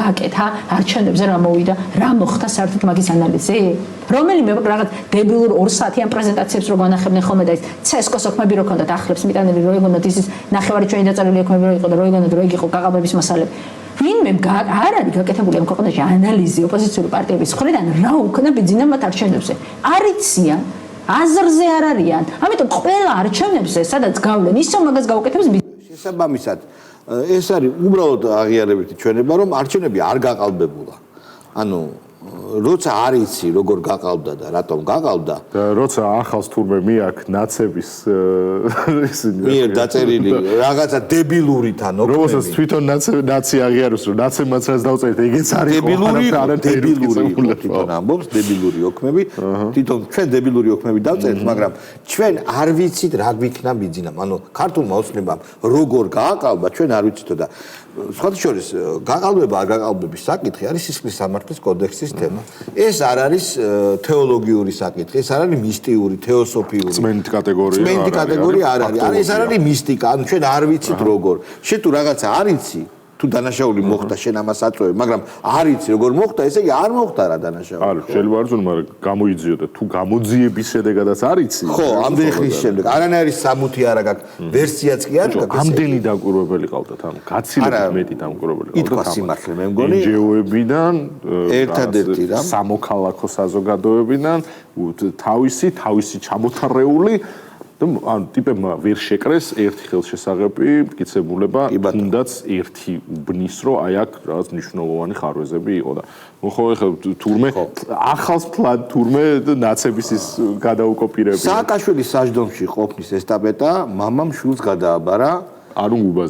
გააკეთა არჩევნებზე რა მოვიდა, რა მოხდა საერთოდ მაგის ანალიზი? რომელიმე რაღაც დებილურ 2 საათიან პრეზენტაციებს რო განახებდნენ ხოლმე და ის ცესკოს ოქმები რო ქონდათ ახლებს მიტანები რო იგონოთ ის ნახევარი ჩვენი დაწერილი ოქმები რო იყო და რო იგონოთ რო იყო გაყალბების მასალები. ვინმე არ არის გაკეთებული ამ ქვეყანაში ანალიზი ოპოზიციური პარტიების მხრიდან რა უქნა ბიძინა მათ არჩევნებზე. არ იციან, აზრზე არ არიან. ამიტომ ყველა არჩევნებზე, სადაც გავლენ, ისო მაგას გაუკეთებს შესაბამისად ეს არის უბრალოდ აღიარებითი ჩვენება, რომ არჩევნები არ გაყალბებულა. ანუ როცა არ იცი როგორ გაყალბდა და რატომ გაყალბდა და როცა ახალს თურმე მიაქ ნაცების ისინი მიერ დაწერილი რაღაცა დებილური თან ოქმები რომელსაც თვითონ ნაცი აღიარებს რომ ნაცემაც რაც დავწერეთ ეგეც არის დებილური თვითონ ამბობს დებილური ოქმები თვითონ ჩვენ დებილური ოქმები დავწერეთ მაგრამ ჩვენ არ ვიცით რა გვიქნა ბიძინამ ანუ ქართულმა ოცნებამ როგორ გააყალბა ჩვენ არ ვიცითო და სხვათა შორის გაყალბება არ გაყალბების საკითხი არის სისხლის სამართლის კოდექსის თემა. ეს არ არის თეოლოგიური საკითხი, ეს არ არის მისტიური, თეოსოფიური. წმენდი კატეგორია. წმენდი კატეგორია არ არის. ეს არ არის მისტიკა, ანუ ჩვენ არ ვიცით როგორ. შენ თუ რაღაცა არ იცი, თუ დანაშაული მოხდა შენ ამას აწვევ, მაგრამ არ იცი როგორ მოხდა, ესე იგი არ მოხდა რა დანაშაული. არა, შეიძლება არ ზონ, მაგრამ გამოიძიო და თუ გამოძიების შედეგადაც არ იცი. ხო, ამდენი ხნის შემდეგ. არანაირი სამუთი არა გაქვს, ვერსიაც კი არ გაქვს. ამდენი დამკვირვებელი ყავდათ, ანუ გაცილებით მეტი დამკვირვებელი ყავდათ. ითქვა სიმართლე, მე მგონი. NGO-ებიდან, ერთადერთი რა. სამოქალაქო საზოგადოებიდან, თავისი ჩამოთარეული და ან ტიპებმა ვერ შეკრეს ერთი ხელშესაღები მტკიცებულება თუნდაც ერთი უბნის რომ აი აქ რაღაც მნიშვნელოვანი ხარვეზები იყო და ხო ეხლა თურმე ახალს ფლად თურმე ნაცების ის გადაუკოპირება სააკაშვილის საჯდომში ყოფნის ესტაფეტა მამამ შვილს გადააბარა არ უნგუბას